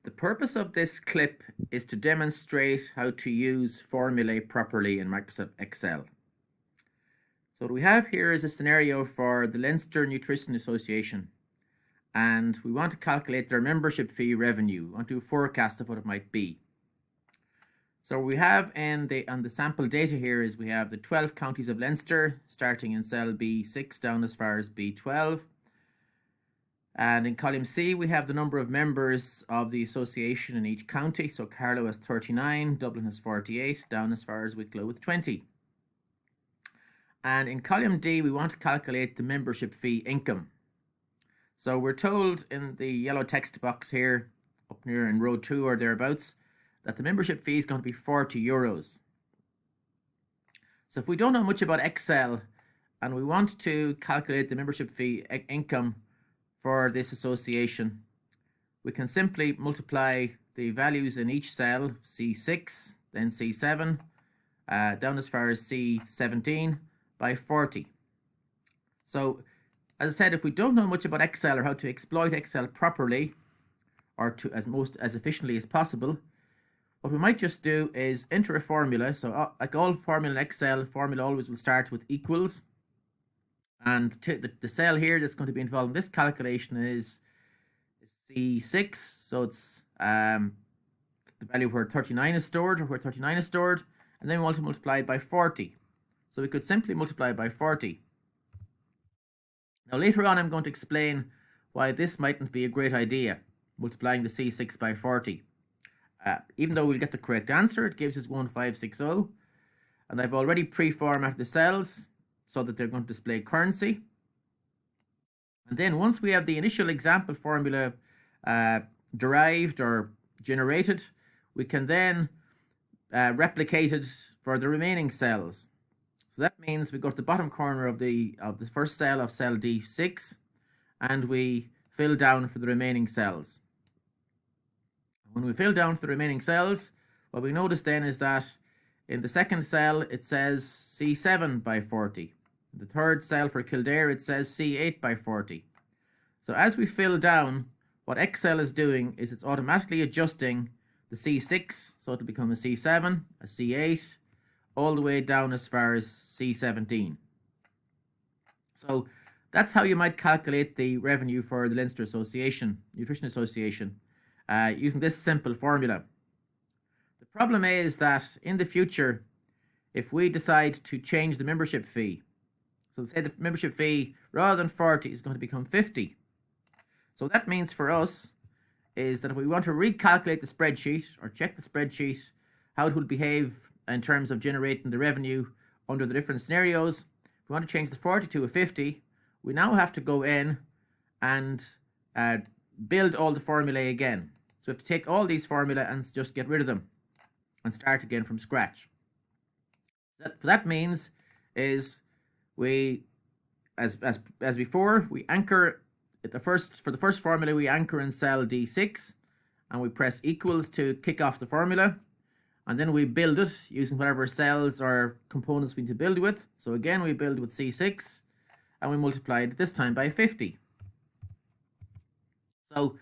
The purpose of this clip is to demonstrate how to use Formulae properly in Microsoft Excel. So what we have here is a scenario for the Leinster Nutrition Association, and we want to calculate their membership fee revenue. We want to do a forecast of what it might be. So we have on the sample data here is we have the 12 counties of Leinster, starting in cell B6 down as far as B12. And in column C, we have the number of members of the association in each county. So Carlow has 39, Dublin has 48, down as far as Wicklow with 20. And in column D, we want to calculate the membership fee income. So we're told in the yellow text box here, up near in row 2 or thereabouts, that the membership fee is going to be €40. So if we don't know much about Excel and we want to calculate the membership fee income for this association, we can simply multiply the values in each cell, C6, then C7, down as far as C17, by 40. So, as I said, if we don't know much about Excel or how to exploit Excel properly, or to as efficiently as possible, what we might just do is enter a formula. So, like all formula in Excel, formula always will start with equals. And the cell here that's going to be involved in this calculation is C6. So it's the value where 39 is stored, or where 39 is stored. And then we want to multiply it by 40. So we could simply multiply by 40. Now later on I'm going to explain why this mightn't be a great idea, multiplying the C6 by 40. Even though we'll get the correct answer, it gives us 1560. And I've already pre-formatted the cells so that they're going to display currency. And then once we have the initial example formula derived or generated, we can then replicate it for the remaining cells. So that means we go to the bottom corner of the first cell of cell D6 and we fill down for the remaining cells. When we fill down for the remaining cells, what we notice then is that in the second cell, it says C7 by 40. In the third cell for Kildare, it says C8 by 40. So as we fill down, what Excel is doing is it's automatically adjusting the C6, so it'll become a C7, a C8, all the way down as far as C17. So that's how you might calculate the revenue for the Leinster Nutrition Association, using this simple formula. The problem is that in the future, if we decide to change the membership fee, so say the membership fee rather than 40 is going to become 50. So that means for us is that if we want to recalculate the spreadsheet or check the spreadsheet, how it will behave in terms of generating the revenue under the different scenarios, if we want to change the 40 to a 50, we now have to go in and build all the formulae again. So we have to take all these formulae and just get rid of them and start again from scratch. What that means is we, as before, we anchor for the first formula, we anchor in cell D6 and we press equals to kick off the formula, and then we build it using whatever cells or components we need to build with. So again, we build with C6 and we multiply it this time by 50. So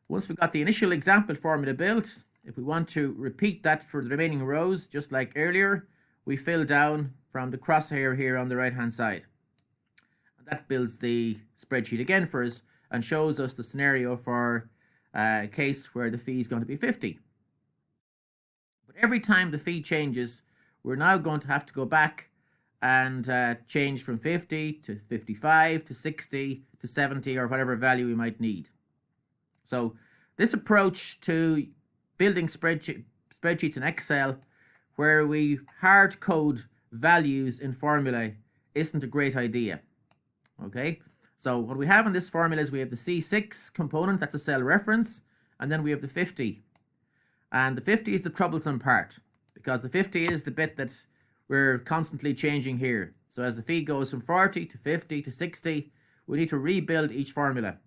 once we've got the initial example formula built, if we want to repeat that for the remaining rows, just like earlier, we fill down from the crosshair here on the right hand side. And that builds the spreadsheet again for us and shows us the scenario for a case where the fee is going to be 50. But every time the fee changes, we're now going to have to go back and change from 50 to 55 to 60 to 70 or whatever value we might need. So this approach to building spreadsheets in Excel where we hard code values in Formulae isn't a great idea. Okay, so what we have in this formula is we have the C6 component, that's a cell reference, and then we have the 50. And the 50 is the troublesome part, because the 50 is the bit that we're constantly changing here. So as the fee goes from 40 to 50 to 60, we need to rebuild each formula.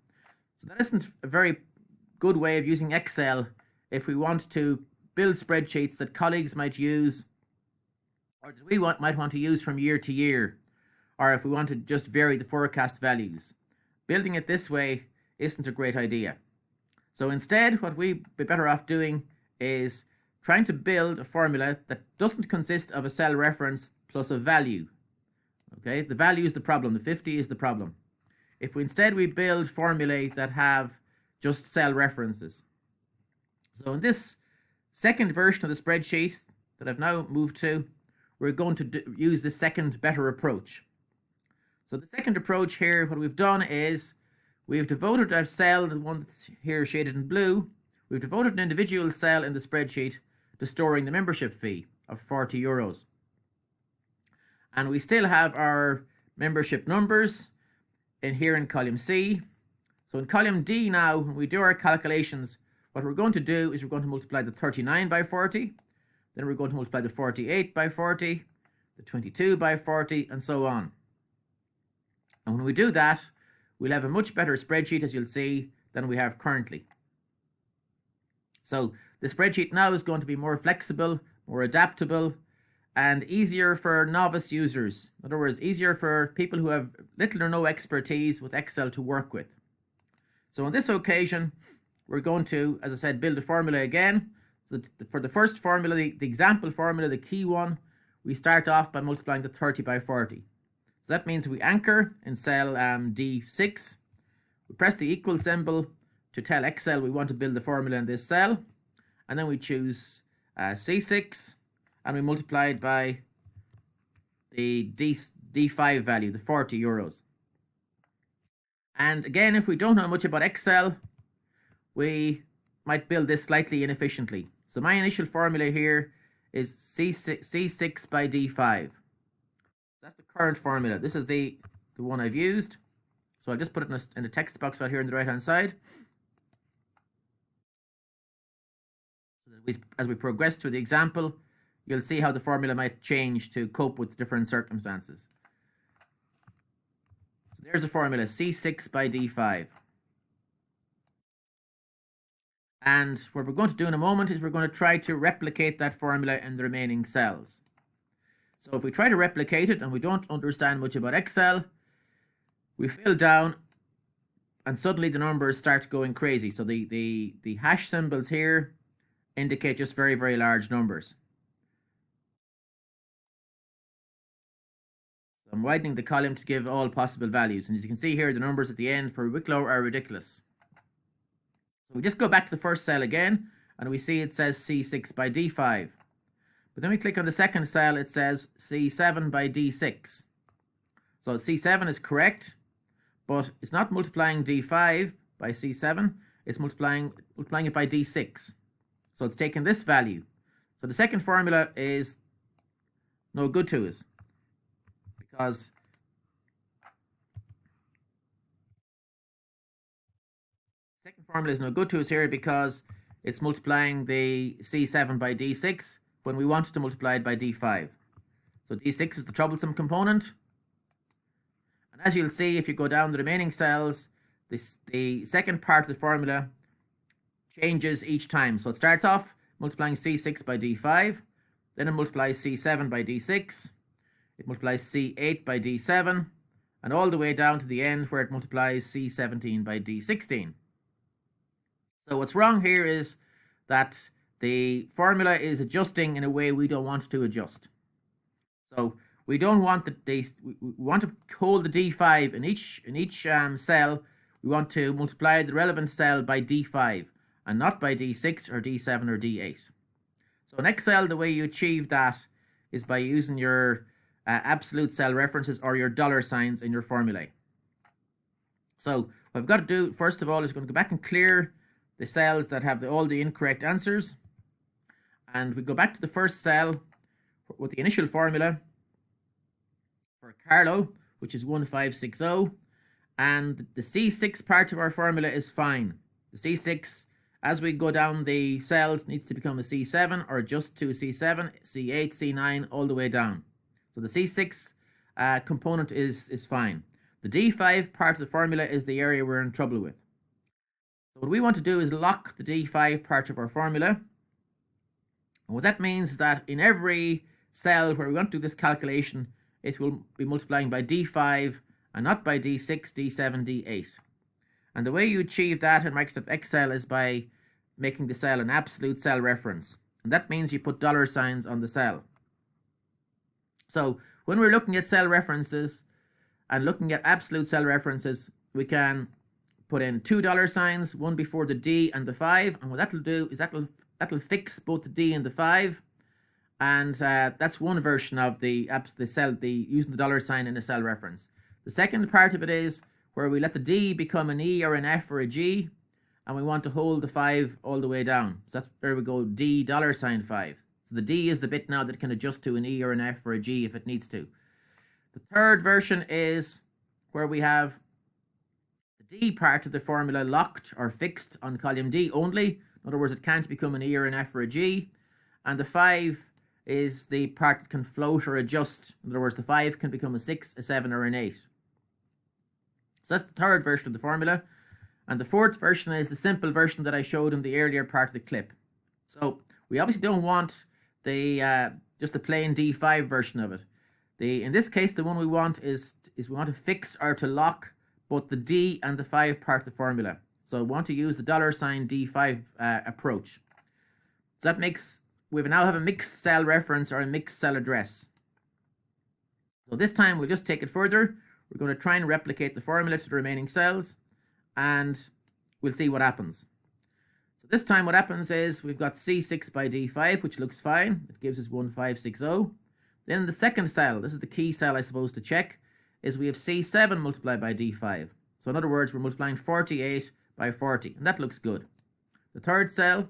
So that isn't a very good way of using Excel if we want to build spreadsheets that colleagues might use, or that we might want to use from year to year, or if we want to just vary the forecast values. Building it this way isn't a great idea. So instead, what we'd be better off doing is trying to build a formula that doesn't consist of a cell reference plus a value. Okay, the value is the problem, the 50 is the problem. If we instead build formulae that have just cell references. So in this second version of the spreadsheet that I've now moved to, we're going to use the second better approach. So the second approach here, what we've done is we've devoted a cell, the one that's here shaded in blue, we've devoted an individual cell in the spreadsheet to storing the membership fee of 40 euros. And we still have our membership numbers in here in column C. So in column D now, when we do our calculations, what we're going to do is we're going to multiply the 39 by 40, then we're going to multiply the 48 by 40, the 22 by 40, and so on. And when we do that, we'll have a much better spreadsheet, as you'll see, than we have currently. So the spreadsheet now is going to be more flexible, more adaptable, and easier for novice users. In other words, easier for people who have little or no expertise with Excel to work with. So on this occasion, we're going to, as I said, build a formula again. So for the first formula, the example formula, the key one, we start off by multiplying the 30 by 40. So that means we anchor in cell D6. We press the equal symbol to tell Excel we want to build the formula in this cell. And then we choose C6 and we multiply it by the D5 value, the 40 euros. And again, if we don't know much about Excel, we might build this slightly inefficiently. So my initial formula here is C6 by D5. That's the current formula. This is the one I've used. So I'll just put it in the text box out here on the right hand side. So that as we progress through the example, you'll see how the formula might change to cope with different circumstances. So there's the formula, C6 by D5. And what we're going to do in a moment is we're going to try to replicate that formula in the remaining cells. So if we try to replicate it and we don't understand much about Excel, we fill down and suddenly the numbers start going crazy. So the hash symbols here indicate just very, very large numbers. So I'm widening the column to give all possible values. And as you can see here, the numbers at the end for Wicklow are ridiculous. So we just go back to the first cell again, and we see it says C6 by D5. But then we click on the second cell, it says C7 by D6. So C7 is correct, but it's not multiplying D5 by C7, it's multiplying it by D6. So it's taking this value. So the second formula is no good to us, because second formula is no good to us here because it's multiplying the C7 by D6 when we want to multiply it by D5. So D6 is the troublesome component. And as you'll see, if you go down the remaining cells, the second part of the formula changes each time. So it starts off multiplying C6 by D5, then it multiplies C7 by D6, it multiplies C8 by D7, and all the way down to the end where it multiplies C17 by D16. So what's wrong here is that the formula is adjusting in a way we don't want to adjust. So we don't want we want to hold the D5 in each cell. We want to multiply the relevant cell by D5 and not by D6 or D7 or D8. So in Excel, the way you achieve that is by using your absolute cell references or your dollar signs in your formulae. So what I've got to do first of all is going to go back and clear the cells that have all the incorrect answers, and we go back to the first cell with the initial formula for Carlo, which is 1560, and the C6 part of our formula is fine. The C6, as we go down the cells, needs to become a C7 or just to a C7, C8, C9, all the way down. So the C6 component is fine. The D5 part of the formula is the area we're in trouble with. So what we want to do is lock the D5 part of our formula. And what that means is that in every cell where we want to do this calculation, it will be multiplying by D5 and not by D6, D7, D8. And the way you achieve that in Microsoft Excel is by making the cell an absolute cell reference. And that means you put dollar signs on the cell. So when we're looking at cell references and looking at absolute cell references, we can put in $2 one before the D and the 5. And what that'll do is that'll fix both the D and the 5. And that's one version of the cell, using the dollar sign in a cell reference. The second part of it is where we let the D become an E or an F or a G, and we want to hold the 5 all the way down. So that's, there we go, D $5. So the D is the bit now that can adjust to an E or an F or a G if it needs to. The third version is where we have the D part of the formula locked or fixed on column D only. In other words, it can't become an E or an F or a G. And the 5 is the part that can float or adjust. In other words, the 5 can become a 6, a 7, or an 8. So that's the third version of the formula. And the fourth version is the simple version that I showed in the earlier part of the clip. So we obviously don't want the just the plain D5 version of it. In this case, the one we want is we want to fix or to lock both the D and the 5 part of the formula. So we want to use the $D5 approach. So that makes, we now have a mixed cell reference or a mixed cell address. So this time we'll just take it further. We're going to try and replicate the formula to the remaining cells, and we'll see what happens. So this time what happens is we've got C6 by D5, which looks fine. It gives us 1560. Then the second cell, this is the key cell I suppose to check, is we have C7 multiplied by D5. So in other words, we're multiplying 48 by 40, and that looks good. The third cell,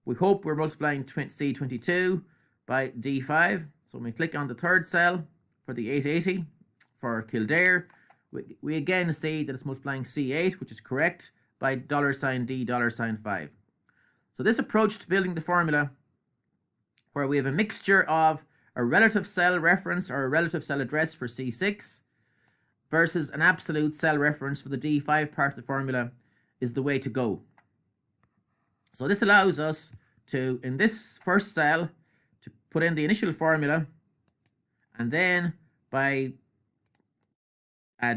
we hope we're multiplying C22 by D5. So when we click on the third cell for the 880 for Kildare, we again see that it's multiplying C8, which is correct, by $D$5. So this approach to building the formula, where we have a mixture of a relative cell reference or a relative cell address for C6 versus an absolute cell reference for the D5 part of the formula, is the way to go. So this allows us to, in this first cell, to put in the initial formula, and then by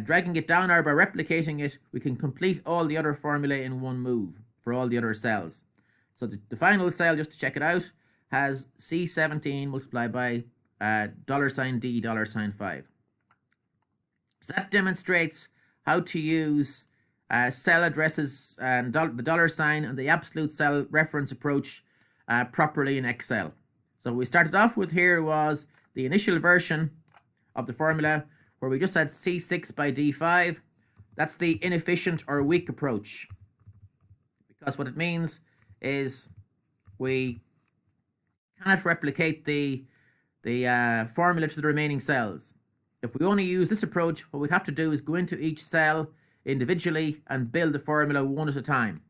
dragging it down or by replicating it, we can complete all the other formulae in one move for all the other cells. So the final cell, just to check it out, has C17 multiplied by $D$5. So that demonstrates how to use cell addresses and the dollar sign and the absolute cell reference approach properly in Excel. So what we started off with here was the initial version of the formula where we just had C6 by D5. That's the inefficient or weak approach, because what it means is we cannot replicate the formula to the remaining cells. If we only use this approach, what we'd have to do is go into each cell individually and build the formula one at a time.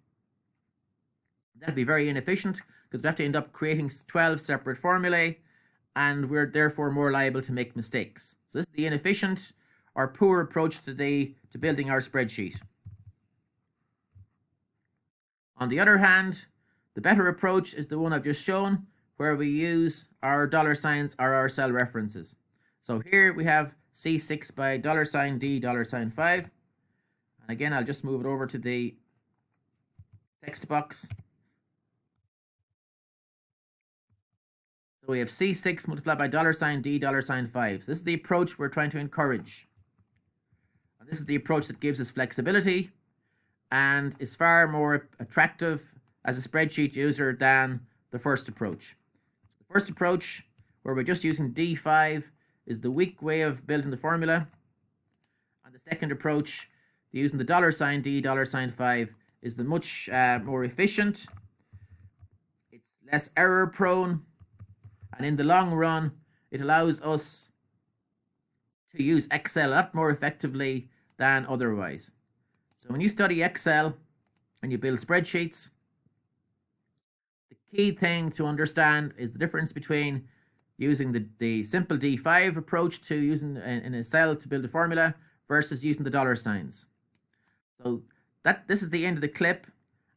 That'd be very inefficient because we have to end up creating 12 separate formulae, and we're therefore more liable to make mistakes. So this is the inefficient or poor approach to building our spreadsheet. On the other hand, the better approach is the one I've just shown, where we use our dollar signs or our cell references. So here we have C6 by $D$5. And again, I'll just move it over to the text box. So we have C6 multiplied by $D$5. This is the approach we're trying to encourage. And this is the approach that gives us flexibility and is far more attractive as a spreadsheet user than the first approach. The first approach, where we're just using D5, is the weak way of building the formula. And the second approach, using the $D$5, is the much more efficient. It's less error prone. And in the long run, it allows us to use Excel a lot more effectively than otherwise. So when you study Excel and you build spreadsheets, the key thing to understand is the difference between using the simple D5 approach to using in a cell to build a formula versus using the dollar signs. So this is the end of the clip.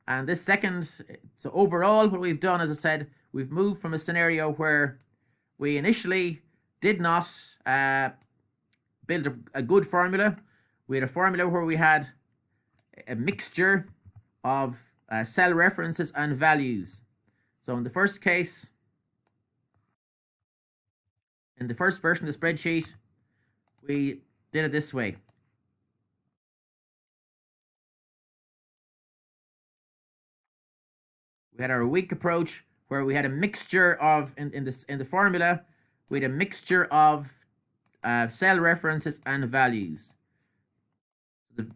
And this second, so overall what we've done, as I said, we've moved from a scenario where we initially did not build a good formula. We had a formula where we had a mixture of cell references and values. So in the first case, in the first version of the spreadsheet, we did it this way. We had our weak approach where we had a mixture of, in the formula, we had a mixture of cell references and values.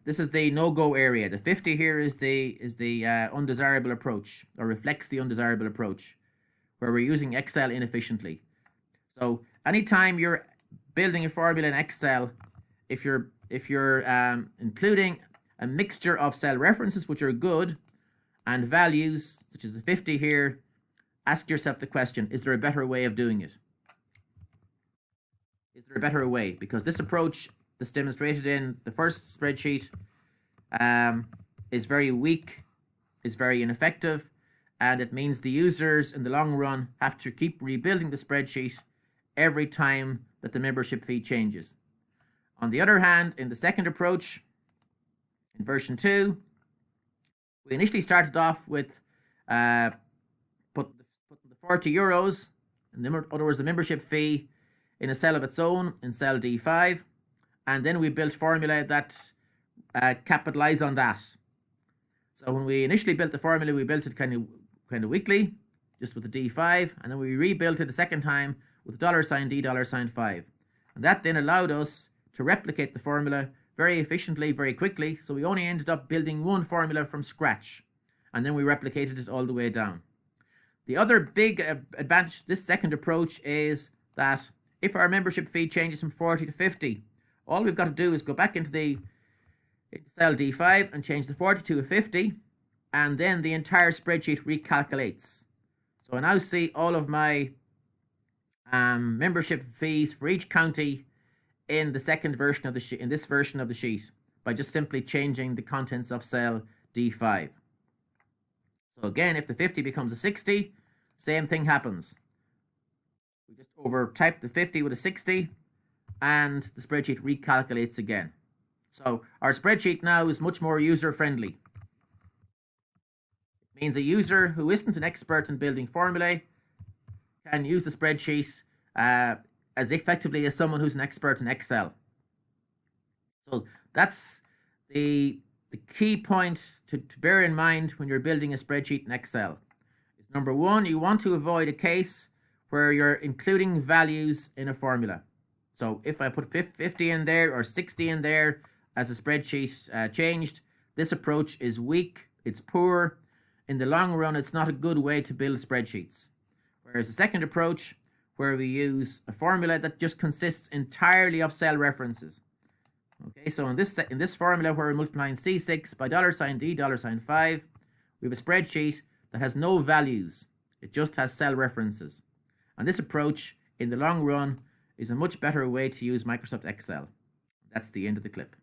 This is the no-go area. The 50 here is the undesirable approach, or reflects the undesirable approach, where we're using Excel inefficiently. So anytime you're building a formula in Excel, if you're including a mixture of cell references, which are good, and values, such as the 50 here, ask yourself the question, is there a better way of doing it? Is there a better way? Because this approach that's demonstrated in the first spreadsheet is very weak, is very ineffective, and it means the users in the long run have to keep rebuilding the spreadsheet every time that the membership fee changes. On the other hand, in the second approach, in version 2, we initially started off with putting the 40 euros, in other words, the membership fee, in a cell of its own, in cell D5, and then we built formulae that capitalize on that. So when we initially built the formula, we built it kind of weakly, just with the D5, and then we rebuilt it a second time with $D, $5. And that then allowed us to replicate the formula very efficiently, very quickly, so we only ended up building one formula from scratch, and then we replicated it all the way down. The other big advantage to this second approach is that if our membership fee changes from 40 to 50, all we've got to do is go back into cell D5 and change the 40 to a 50, and then the entire spreadsheet recalculates. So I now see all of my membership fees for each county in the second version of the sheet, in this version of the sheet, by just simply changing the contents of cell D5. So again, if the 50 becomes a 60, same thing happens. We just overtype the 50 with a 60, and the spreadsheet recalculates again. So our spreadsheet now is much more user-friendly. It means a user who isn't an expert in building formulae can use the spreadsheet as effectively as someone who's an expert in Excel. So that's the key point to bear in mind when you're building a spreadsheet in Excel. Is number one, you want to avoid a case where you're including values in a formula. So if I put 50 in there or 60 in there as a spreadsheet changed, this approach is weak, it's poor. In the long run, it's not a good way to build spreadsheets. Whereas the second approach, where we use a formula that just consists entirely of cell references. Okay, so in this formula where we're multiplying C6 by $D, $5, we have a spreadsheet that has no values. It just has cell references. And this approach, in the long run, is a much better way to use Microsoft Excel. That's the end of the clip.